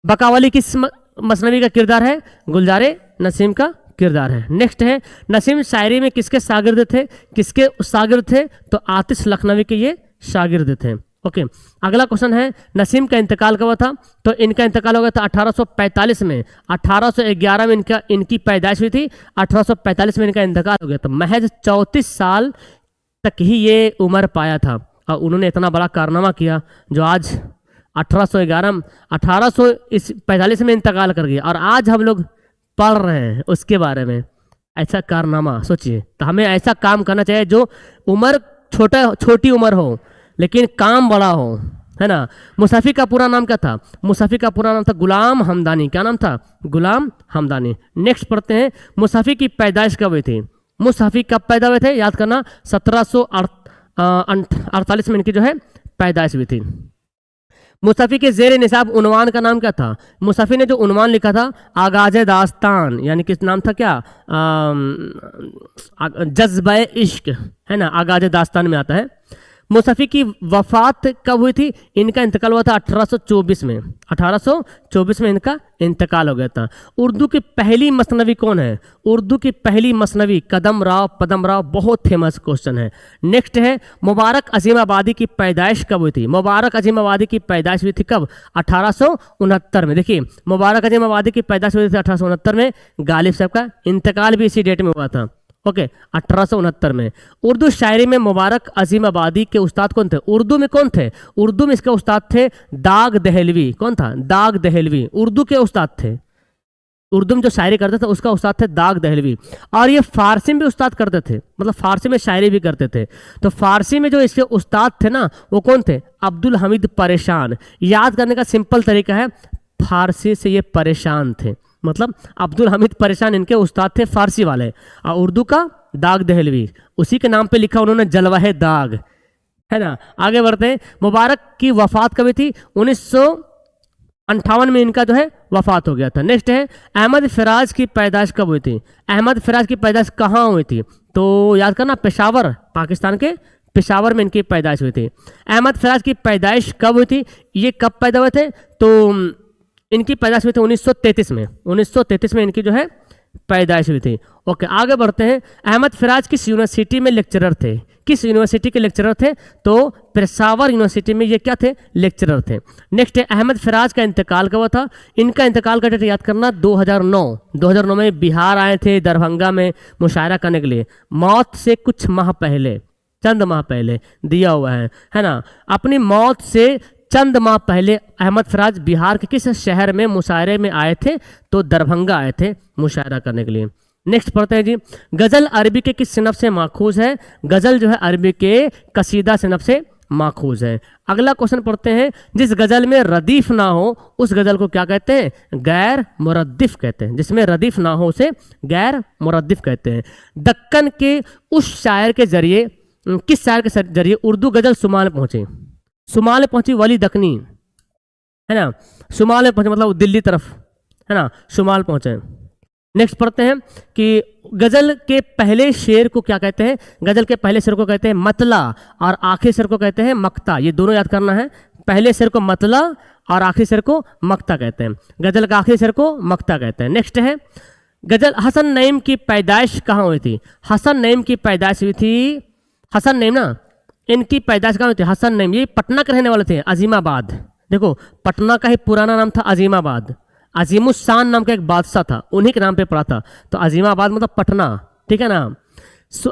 बकावली किस मसनवी का किरदार है, गुलजारे नसीम का किरदार है। नेक्स्ट है नसीम शायरी में किसके शागिर्द थे, किसके शागिर्द थे, तो आतिश लखनवी के ये शागिर्द थे, ओके। अगला क्वेश्चन है नसीम का इंतकाल कब हुआ था, तो इनका इंतकाल हो गया था 1845 में, 1811 में इनकी पैदाइश हुई थी, 1845 में इनका इंतकाल हो गया था। महज 34 साल तक ही ये उम्र पाया था और उन्होंने इतना बड़ा कारनामा किया जो आज 1845 में इंतकाल कर गया और आज हम लोग पढ़ रहे हैं उसके बारे में। ऐसा कारनामा सोचिए, तो हमें ऐसा काम करना चाहिए जो उम्र छोटी उम्र हो लेकिन काम बड़ा हो, है ना। मुसाफी का पूरा नाम क्या था, मुसाफी का पूरा नाम था गुलाम हमदानी, क्या नाम था, गुलाम हमदानी। नेक्स्ट पढ़ते हैं मुसाफी की पैदाइश कब हुई थी, मुसाफी कब पैदा हुए थे, याद करना 1748 में इनकी जो है पैदाइश हुई थी। मुसाफी के जेर निसाब उन्वान का नाम क्या था, मुसाफी ने जो उन्वान लिखा था आगाज़े दास्तान, यानी किस नाम था क्या, जज्बे इश्क, है ना, आगाज़े दास्तान में आता है। मुसफ़ी की वफ़ात कब हुई थी? इनका इंतकाल हुआ था 1824 में। 1824 में इनका इंतकाल हो गया था। उर्दू की पहली मसनवी कौन है? उर्दू की पहली मसनवी कदम राव, पदम राव, बहुत फेमस क्वेश्चन है। नेक्स्ट है मुबारक अजीमाबादी की पैदाइश कब हुई थी? मुबारक अजीमाबादी की पैदाइश हुई थी कब? 1869 में। देखिए मुबारक अजीमाबादी की पैदाइश हुई थी 1869 में। गालिब साहब का इंतकाल भी इसी डेट में हुआ था। ओके 1869 में। उर्दू शायरी में मुबारक अजीमाबादी के उस्ताद कौन थे? उर्दू में कौन थे? उर्दू में इसके उस्ताद थे दाग दहलवी। कौन था? दाग दहलवी उर्दू के उस्ताद थे। उर्दू में जो शायरी करते थे उसका उस्ताद थे दाग दहलवी। और ये फारसी में भी उस्ताद करते थे, मतलब फारसी में शायरी भी करते थे। तो फारसी में जो इसके उस्ताद थे ना वो कौन थे? अब्दुल हमीद परेशान। याद करने का सिंपल तरीका है, फारसी से ये परेशान थे, मतलब अब्दुल हमीद परेशान इनके उस्ताद थे फारसी वाले। और उर्दू का दाग दहलवी, उसी के नाम पे लिखा उन्होंने जलवाहे दाग, है ना। आगे बढ़ते हैं। मुबारक की वफात कभी थी? 1958 में इनका जो है वफात हो गया था। नेक्स्ट है अहमद फराज की पैदाइश कब हुई थी? अहमद फराज की पैदाइश कहाँ हुई थी? तो याद करना, पेशावर, पाकिस्तान के पेशावर में इनकी पैदाइश हुई थी। अहमद फराज की पैदाइश कब हुई थी? ये कब पैदा हुए थे? तो इनकी पैदाइश हुई थी 1933 में। 1933 में इनकी जो है पैदाइश हुई थी। ओके आगे बढ़ते हैं। अहमद फराज किस यूनिवर्सिटी में लेक्चरर थे? किस यूनिवर्सिटी के लेक्चरर थे? तो पेशावर यूनिवर्सिटी में ये क्या थे? लेक्चरर थे। नेक्स्ट है अहमद फराज का इंतकाल कब हुआ था? इनका इंतकाल का डेट याद करना 2009 में बिहार आए थे दरभंगा में मुशायरा करने के लिए। मौत से कुछ माह पहले, चंद माह पहले दिया हुआ है ना। अपनी मौत से चंद माह पहले अहमद फराज बिहार के किस शहर में मुशायरे में आए थे? तो दरभंगा आए थे मुशायरा करने के लिए। नेक्स्ट पढ़ते हैं जी। गज़ल अरबी के किस सिनफ से माखूज है? गज़ल जो है अरबी के कसीदा सिनफ से माखूज है। अगला क्वेश्चन पढ़ते हैं। जिस गज़ल में रदीफ ना हो उस गज़ल को क्या कहते हैं? गैर मुरद्दिफ कहते हैं। जिसमें रदीफ ना हो उसे गैर मुरद्दिफ कहते हैं। दक्कन के उस शायर के जरिए, किस शायर के जरिए उर्दू गज़ल शुमाल पहुंचे? शुमाल पहुंची वली दक्कनी, है ना। शुमाल में पहुंचे मतलब दिल्ली तरफ, है ना, शुमाल पहुंचे। नेक्स्ट पढ़ते हैं कि गज़ल के पहले शेर को क्या कहते हैं? गज़ल के पहले शेर को कहते हैं मतला और आखिरी शेर को कहते हैं मक्ता। ये दोनों याद करना है। पहले शेर को मतला और आखिरी शेर को मक्ता कहते हैं। गज़ल का आखिरी शेर को मक्ता कहते हैं। नेक्स्ट है गज़ल हसन नईम की पैदाइश कहाँ हुई थी? हसन नईम की पैदाइश हुई थी, हसन नईम ना, इनकी पैदाइश कहाँ हुई थी? हसन नईम ये पटना के रहने वाले थे, अजीमाबाद। देखो पटना का ही पुराना नाम था अजीमाबाद। अजीमुस्सान नाम का एक बादशाह था, उन्हीं के नाम पे पड़ा था। तो अजीमाबाद मतलब पटना, ठीक है ना।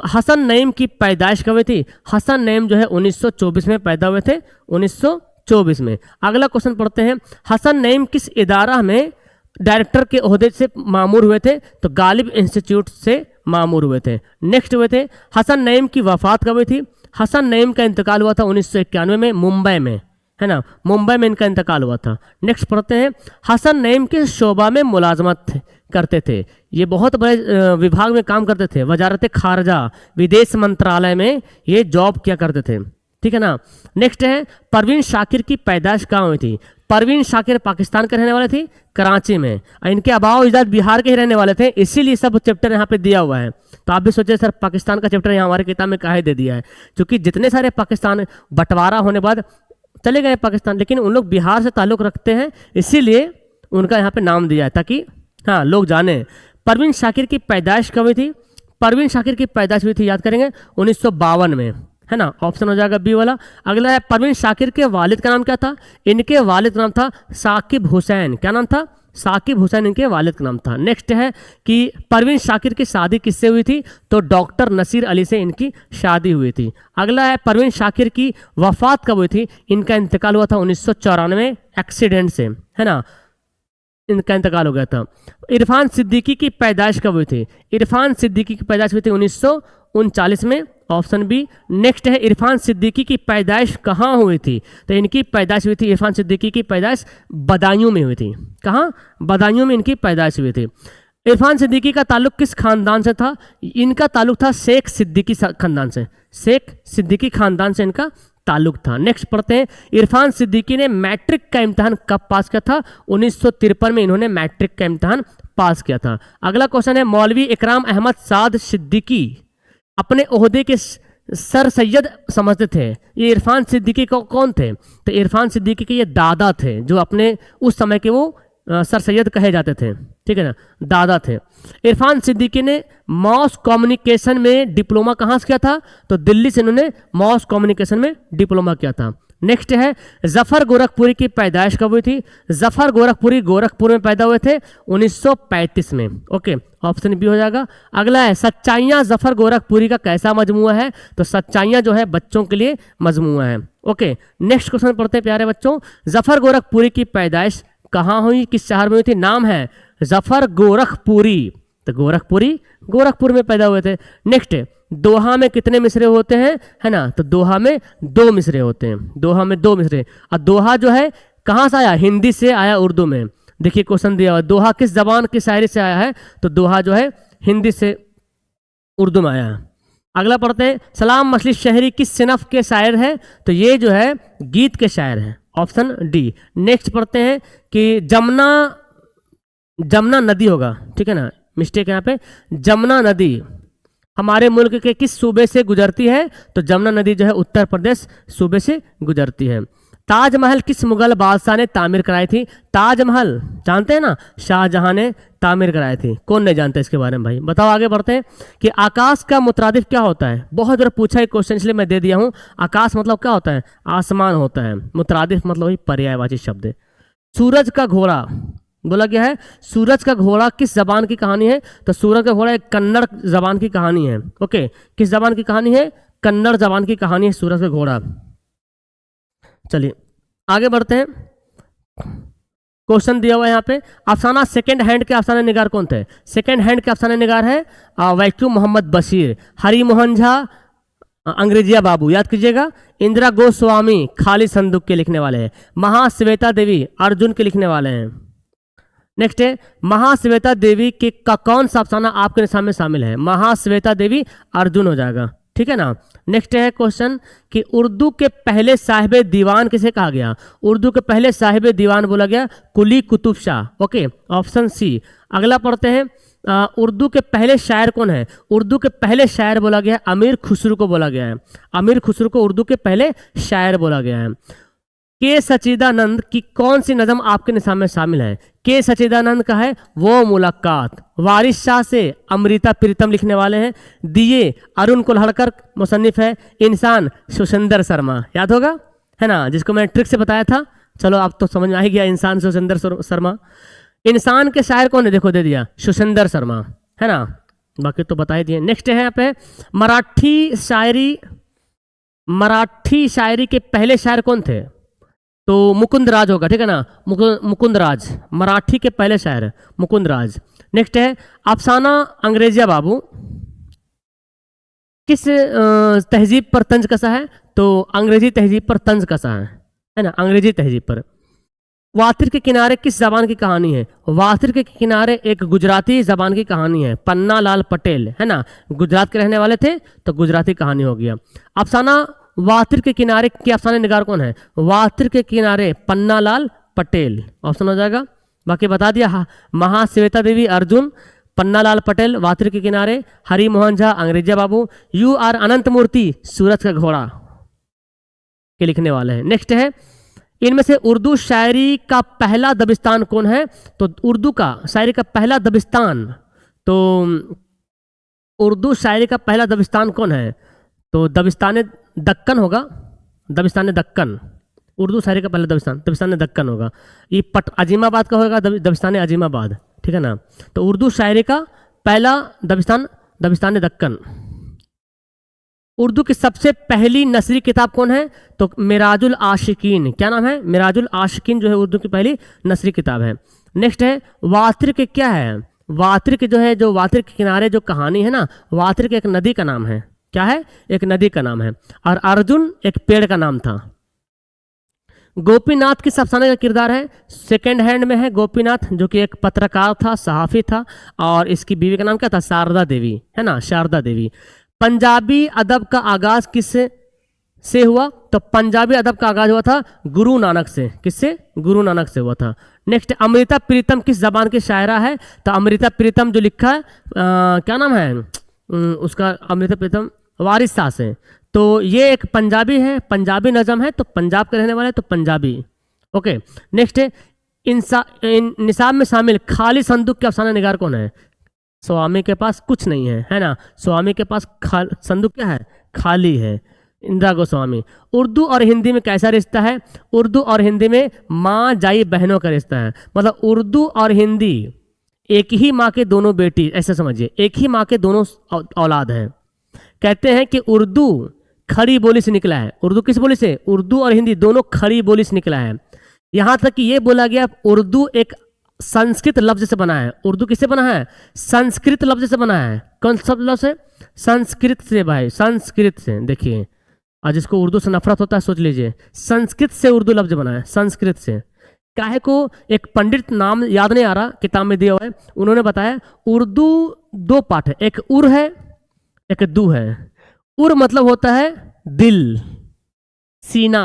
हसन नईम की पैदाइश कब हुई थी? हसन नईम जो है 1924 में पैदा हुए थे, 1924 में। अगला क्वेश्चन पढ़ते हैं। हसन नईम किस इदारा में डायरेक्टर के ओहदे से मामूर हुए थे? तो गालिब इंस्टीट्यूट से मामूर हुए थे। नेक्स्ट हुए थे हसन नईम की वफात कब हुई थी? हसन नईम का इंतकाल हुआ था 1991 में मुंबई में, है ना, मुंबई में इनका इंतकाल हुआ था। नेक्स्ट पढ़ते हैं। हसन नईम किस शोबा में मुलाजमत करते थे? ये बहुत बड़े विभाग में काम करते थे, वजारत खारजा, विदेश मंत्रालय में ये जॉब किया करते थे, ठीक है ना। नेक्स्ट है परवीन शाकिर की पैदाइश कहाँ हुई थी? परवीन शाकिर पाकिस्तान के रहने वाले थे, कराची में। इनके आबाओ इजाद बिहार के ही रहने वाले थे, इसीलिए सब चैप्टर यहाँ पे दिया हुआ है। तो आप भी सोचे सर पाकिस्तान का चैप्टर यहाँ हमारे किताब में काहे दे दिया है? क्योंकि जितने सारे पाकिस्तान बंटवारा होने बाद चले गए पाकिस्तान, लेकिन उन लोग बिहार से ताल्लुक़ रखते हैं, इसीलिए उनका यहाँ पे नाम दिया है ताकि हाँ लोग जाने। परवीन शाकिर की पैदाइश कब हुई थी? परवीन शाकिर की पैदाइश हुई थी, याद करेंगे, 1952 में, है ना। ऑप्शन हो जाएगा बी वाला। अगला है परवीन शाकिर के वालिद का नाम क्या था? इनके वालिद का नाम था साकिब हुसैन। क्या नाम था? साकिब हुसैन इनके वालिद का नाम था। नेक्स्ट है कि परवीन शाकिर की शादी किससे हुई थी? तो डॉक्टर नसीर अली से इनकी शादी हुई थी। अगला है परवीन शाकिर की वफात कब हुई थी? इनका इंतकाल हुआ था 1994 एक्सीडेंट से, है ना, इनका इंतकाल हो गया था। इरफान सिद्दीकी की पैदाइश कब हुई थी? इरफान सिद्दीकी की पैदाइश हुई थी 1939 में, ऑप्शन बी। नेक्स्ट है इरफान सिद्दीकी की पैदाइश कहाँ हुई थी? तो इनकी पैदाइश हुई थी, इरफान सिद्दीकी की पैदाइश बदायूं में हुई थी। कहाँ? बदायूं में इनकी पैदाइश हुई थी। इरफान सिद्दीकी का ताल्लुक किस खानदान से था? इनका ताल्लुक था शेख सिद्दीकी खानदान से, शेख सिद्दीकी खानदान से इनका ताल्लुक था। नेक्स्ट पढ़ते हैं। इरफान सिद्दीकी ने मैट्रिक का इम्तहान कब पास किया था? 1953 में इन्होंने मैट्रिक का इम्तहान पास किया था। अगला क्वेश्चन है मौलवी इकराम अहमद साद सिद्दीकी अपने ओहदे के सर सैयद समझते थे। ये इरफान सिद्दीकी कौन थे? तो इरफान सिद्दीकी के ये दादा थे, जो अपने उस समय के वो सर सैयद कहे जाते थे, ठीक है ना, दादा थे। इरफान सिद्दीकी ने मॉस कम्युनिकेशन में डिप्लोमा कहाँ से किया था? तो दिल्ली से इन्होंने मॉस कम्युनिकेशन में डिप्लोमा किया था। नेक्स्ट है जफर गोरखपुरी की पैदाइश कब हुई थी? जफर गोरखपुरी गोरखपुर में पैदा हुए थे 1935 में। ओके, ऑप्शन बी हो जाएगा। अगला है सच्चाइयाँ जफर गोरखपुरी का कैसा मजमुआ है? तो सच्चाइयाँ जो है बच्चों के लिए मजमुआ है। ओके, नेक्स्ट क्वेश्चन पढ़ते हैं प्यारे बच्चों। जफर गोरखपुरी की पैदाइश कहाँ हुई, किस शहर में हुई थी? नाम है जफर गोरखपुरी। तो गोरखपुरी गोरखपुर में पैदा हुए थे। नेक्स्ट, दोहा में कितने मिसरे होते हैं? है ना, तो दोहा में 2 मिसरे होते हैं। दोहा में 2 मिसरे। और दोहा जो है कहाँ से आया? हिंदी से आया उर्दू में। देखिए क्वेश्चन दिया हुआ, दोहा किस जबान की शायरी से आया है? तो दोहा जो है हिंदी से उर्दू में आया है। अगला पढ़ते हैं, सलाम मछली शहरी किस सिनफ के शायर है? तो ये जो है गीत के शायर हैं, ऑप्शन डी। नेक्स्ट पढ़ते हैं कि जमुना नदी होगा, ठीक है ना, मिस्टेक यहाँ पे। जमुना नदी हमारे मुल्क के किस सूबे से गुजरती है? तो जमुना नदी जो है उत्तर प्रदेश सूबे से गुजरती है। ताजमहल किस मुगल बादशाह ने तामीर कराई थी? ताजमहल जानते हैं ना, शाहजहां ने तामीर कराई थी। कौन नहीं जानता इसके बारे में भाई, बताओ। आगे बढ़ते हैं कि आकाश का मुतरादिफ क्या होता है? बहुत बार पूछा है क्वेश्चन, इसलिए मैं दे दिया हूँ। आकाश मतलब क्या होता है? आसमान होता है। मुतरादिफ मतलब वही पर्यायवाची शब्द है। सूरज का घोड़ा बोला गया है। सूरज का घोड़ा किस जबान की कहानी है? तो सूरज का घोड़ा एक कन्नड़ जबान की कहानी है। ओके, किस जबान की कहानी है? कन्नड़ जबान की कहानी है सूरज का घोड़ा। चलिए आगे बढ़ते हैं। क्वेश्चन दिया हुआ है यहाँ पे, अफसाना सेकंड हैंड के अफसाना निगार कौन थे? सेकंड हैंड के अफसाना निगार है वैक्यू मोहम्मद बशीर, हरी मोहन झा अंग्रेजिया बाबू, याद कीजिएगा। इंदिरा गोस्वामी खाली संदूक के लिखने वाले हैं। महाश्वेता देवी अर्जुन के लिखने वाले हैं। नेक्स्ट है महाश्वेता देवी के का कौन सा अफसाना आपके निशान में शामिल है? महाश्वेता देवी अर्जुन हो जाएगा, ठीक है ना। नेक्स्ट है क्वेश्चन कि उर्दू के पहले साहिब दीवान किसे कहा गया? उर्दू के पहले साहिब दीवान बोला गया Quli Qutb Shah. Okay, option C. अगला पढ़ते हैं, उर्दू के पहले शायर कौन है? उर्दू के पहले शायर बोला गया अमीर खुसरू को बोला गया है। अमीर खुसरू को उर्दू के पहले शायर बोला गया है। के सच्चिदानंद की कौन सी नज़म आपके निशान में शामिल है? के सच्चिदानंद का है वो मुलाकात। वारिस शाह से अमृता प्रीतम लिखने वाले हैं। दिए अरुण कुल्हड़कर मुसन्निफ है। इंसान सुशिंदर शर्मा, याद होगा है ना, जिसको मैंने ट्रिक से बताया था। चलो अब तो समझ में आ ही गया, इंसान सुशिंदर शर्मा। इंसान के शायर कौन है? देखो दे दिया सुशिंदर शर्मा, है ना, बाकी तो बता ही दिए। नेक्स्ट है यहाँ पे मराठी शायरी के पहले शायर कौन थे? तो मुकुंद राज होगा, ठीक है ना, मुकुंद राज मराठी के पहले शायर है, मुकुंद राज। नेक्स्ट है अफसाना अंग्रेजिया बाबू किस तहजीब पर तंज कसा है? तो अंग्रेजी तहजीब पर तंज कसा है ना, अंग्रेजी तहजीब पर। वातिर के किनारे किस जबान की कहानी है? वातिर के किनारे एक गुजराती जबान की कहानी है। पन्ना लाल पटेल, है ना, गुजरात के रहने वाले थे तो गुजराती कहानी हो गया। अफसाना वातिर के किनारे के अफसाने निगार कौन है? वातिर के किनारे पन्ना लाल पटेल, ऑप्शन हो जाएगा। बाकी बता दिया, महाश्वेता देवी अर्जुन, पन्ना लाल पटेल वातिर के किनारे, हरी मोहन झा अंग्रेजिया बाबू, यू आर अनंत मूर्ति सूरज का घोड़ा के लिखने वाले हैं। नेक्स्ट है इनमें से उर्दू शायरी का पहला दबिस्तान कौन है? तो उर्दू का शायरी का पहला दबिस्तान, तो उर्दू शायरी का पहला दबिस्तान कौन है? तो दबिस्तान दक्कन होगा, दबिस्तान दक्कन। उर्दू शायरी का पहला दबिस्तान दक्कन होगा। ये अजीमाबाद का होगा, दबिस्तान अजीमाबाद, ठीक है ना। तो उर्दू शायरी का पहला दबिस्तान दक्कन। उर्दू की सबसे पहली नसरी किताब कौन है? तो मिराजुल आशिकीन, क्या नाम है? मिराजुल आशिकीन जो है उर्दू की पहली नसरी किताब है। नेक्स्ट है वातिर के क्या है? वातिर के जो है, जो वातिर के किनारे जो कहानी है ना, वातिर के एक नदी का नाम है। क्या है? एक नदी का नाम है। और अर्जुन एक पेड़ का नाम था। गोपीनाथ किस अफसाने का किरदार है? सेकंड हैंड में है गोपीनाथ, जो कि एक पत्रकार था, सहाफ़ी था, और इसकी बीवी का नाम क्या था? शारदा देवी, है ना, शारदा देवी। पंजाबी अदब का आगाज किससे हुआ? तो पंजाबी अदब का आगाज हुआ था गुरु नानक से। किससे? गुरु नानक से हुआ था। नेक्स्ट, अमृता प्रीतम किस जबान की शायरा है? तो अमृता प्रीतम जो लिखा है क्या नाम है उसका? अमृता प्रीतम वारिस शाह से। तो ये एक पंजाबी है, पंजाबी नज़म है, तो पंजाब के रहने वाले तो पंजाबी। ओके, नेक्स्ट है निसाब में शामिल खाली संदूक के अफसाना निगार कौन है? स्वामी के पास कुछ नहीं है ना, स्वामी के पास संदूक क्या है? खाली है, इंदिरा गोस्वामी। उर्दू और हिंदी में कैसा रिश्ता है? उर्दू और हिंदी में माँ जाई बहनों का रिश्ता है, मतलब उर्दू और हिंदी एक ही माँ के दोनों बेटी, ऐसे समझिए, एक ही माँ के दोनों औलाद हैं। कहते हैं कि उर्दू खड़ी बोली से निकला है। उर्दू किस बोली से? उर्दू और हिंदी दोनों खड़ी बोली से निकला है। यहाँ तक कि ये बोला गया उर्दू एक संस्कृत लफ्ज से बना है। उर्दू किससे बना है? संस्कृत लफ्ज से बना है। कौन सा लफ्ज है? संस्कृत से भाई, संस्कृत से। देखिए, आज जिसको उर्दू से नफरत होता है सोच लीजिए, संस्कृत से उर्दू लफ्ज बना है, संस्कृत से। काहे को एक पंडित, नाम याद नहीं आ रहा, किताब में दिया हुआ है, उन्होंने बताया उर्दू दो पार्ट है, एक उर है एक दू है। उर मतलब होता है दिल, सीना,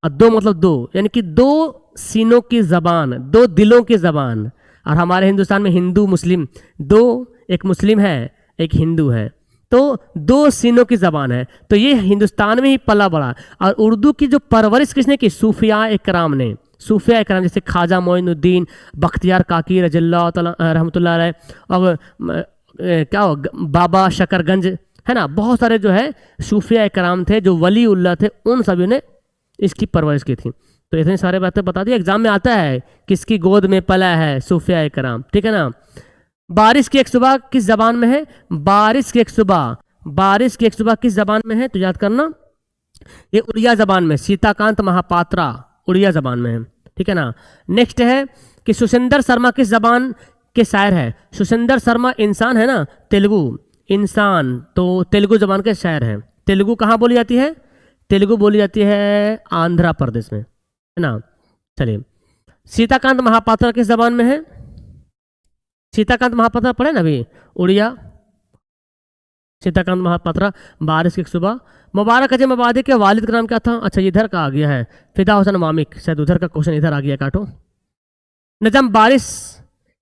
और दो मतलब दो, यानी कि दो सीनों की जबान, दो दिलों की जबान। और हमारे हिंदुस्तान में हिंदू मुस्लिम दो, एक मुस्लिम है एक हिंदू है, तो दो सीनों की जबान है। तो ये हिंदुस्तान में ही पला बड़ा। और उर्दू की जो परवरिश किसने की? सूफिया इकराम ने। सूफिया इकराम जैसे ख्वाजा मोइनुद्दीन, बख्तियार काकी रज़ियल्लाहु तआला रहमतुल्लाह अलैह, और क्या हो बाबा शकरगंज, है ना, बहुत सारे जो है सूफिया इकराम थे जो वली उल्लाह थे, उन सभी ने इसकी परवरिश की थी। तो इतनी सारे बातें बता दी, एग्जाम में आता है किसकी गोद में पला है? सूफिया इकराम, ठीक है ना। बारिश की एक सुबह किस जबान में है? बारिश की एक सुबह, बारिश की एक सुबह किस जबान में है? तो याद करना, ये उड़िया जबान में, सीताकांत महापात्रा उड़िया जबान में है, ठीक है ना। नेक्स्ट है कि सुशिंदर शर्मा किस जबान के शायर है? सुशिंदर शर्मा इंसान है ना, तेलुगु इंसान, तो तेलुगु जबान के शायर हैं। तेलुगु कहाँ बोली जाती है? तेलुगु बोली जाती है आंध्र प्रदेश में, है ना। चलिए, सीताकांत महापात्रा किस जबान में है? सीताकांत महापात्रा पढ़े ना अभी, उड़िया, सीताकांत महापात्रा। बारिश की एक सुबह। मुबारक अजम आबादी के वालिद का नाम क्या था? अच्छा, इधर का आ गया है, फिदा हुसैन मामिक, शायद उधर का क्वेश्चन इधर आ गया, काटो। नजम बारिश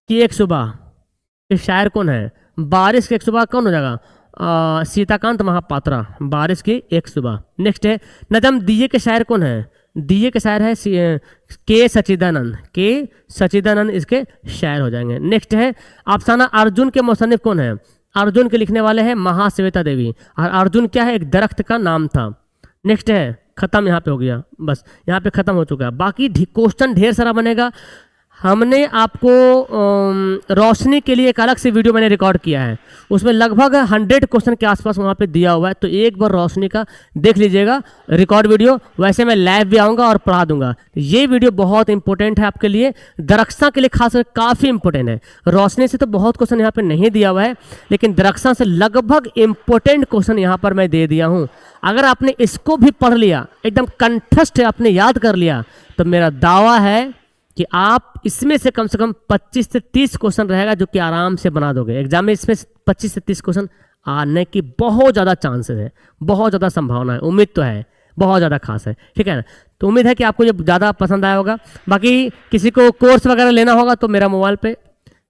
की एक सुबह के शायर कौन है? बारिश की एक सुबह कौन हो जाएगा? सीताकांत महापात्रा, बारिश की एक सुबह। नेक्स्ट है नजम दिए के शायर कौन है? दिए के शायर है के सचिदानंद, के सचिदानंद इसके शायर हो जाएंगे। नेक्स्ट है अफसाना अर्जुन के मुसन्निफ कौन है? अर्जुन के लिखने वाले हैं महाश्वेता देवी। और अर्जुन क्या है? एक दरख्त का नाम था। नेक्स्ट है, खत्म, यहाँ पे हो गया, बस यहाँ पे खत्म हो चुका है। बाकी क्वेश्चन ढेर सारा बनेगा। हमने आपको रोशनी के लिए एक अलग से वीडियो मैंने रिकॉर्ड किया है, उसमें लगभग 100 क्वेश्चन के आसपास वहाँ पे दिया हुआ है, तो एक बार रोशनी का देख लीजिएगा रिकॉर्ड वीडियो। वैसे मैं लाइव भी आऊँगा और पढ़ा दूंगा। ये वीडियो बहुत इंपॉर्टेंट है आपके लिए, दरख्सा के लिए खासकर काफ़ी इंपॉर्टेंट है। रोशनी से तो बहुत क्वेश्चन यहाँ पर नहीं दिया हुआ है, लेकिन दरख्सा से लगभग इंपॉर्टेंट क्वेश्चन यहाँ पर मैं दे दिया हूँ। अगर आपने इसको भी पढ़ लिया, एकदम कंठस्थ आपने याद कर लिया, तो मेरा दावा है कि आप इसमें से कम 25 से 30 क्वेश्चन रहेगा जो कि आराम से बना दोगे। एग्जाम में इसमें 25 से 30 क्वेश्चन आने की बहुत ज़्यादा चांसेस है, बहुत ज़्यादा संभावना है, उम्मीद तो है, बहुत ज़्यादा खास है, ठीक है ना। तो उम्मीद है कि आपको ये ज़्यादा पसंद आया होगा। बाकी किसी को कोर्स वगैरह लेना होगा तो मेरा मोबाइल पे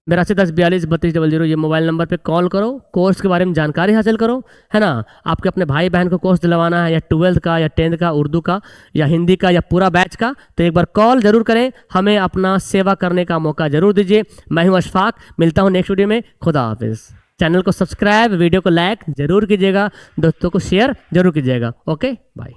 8210423200 ये मोबाइल नंबर पे कॉल करो, कोर्स के बारे में जानकारी हासिल करो, है ना। आपके अपने भाई बहन को कोर्स दिलवाना है, या 12th का या 10th का, उर्दू का या हिंदी का या पूरा बैच का, तो एक बार कॉल जरूर करें, हमें अपना सेवा करने का मौका जरूर दीजिए। मैं हूं अशफाक, मिलता हूं नेक्स्ट वीडियो में। खुदा हाफिज़। चैनल को सब्सक्राइब, वीडियो को लाइक जरूर कीजिएगा, दोस्तों को शेयर जरूर कीजिएगा। Okay, bye.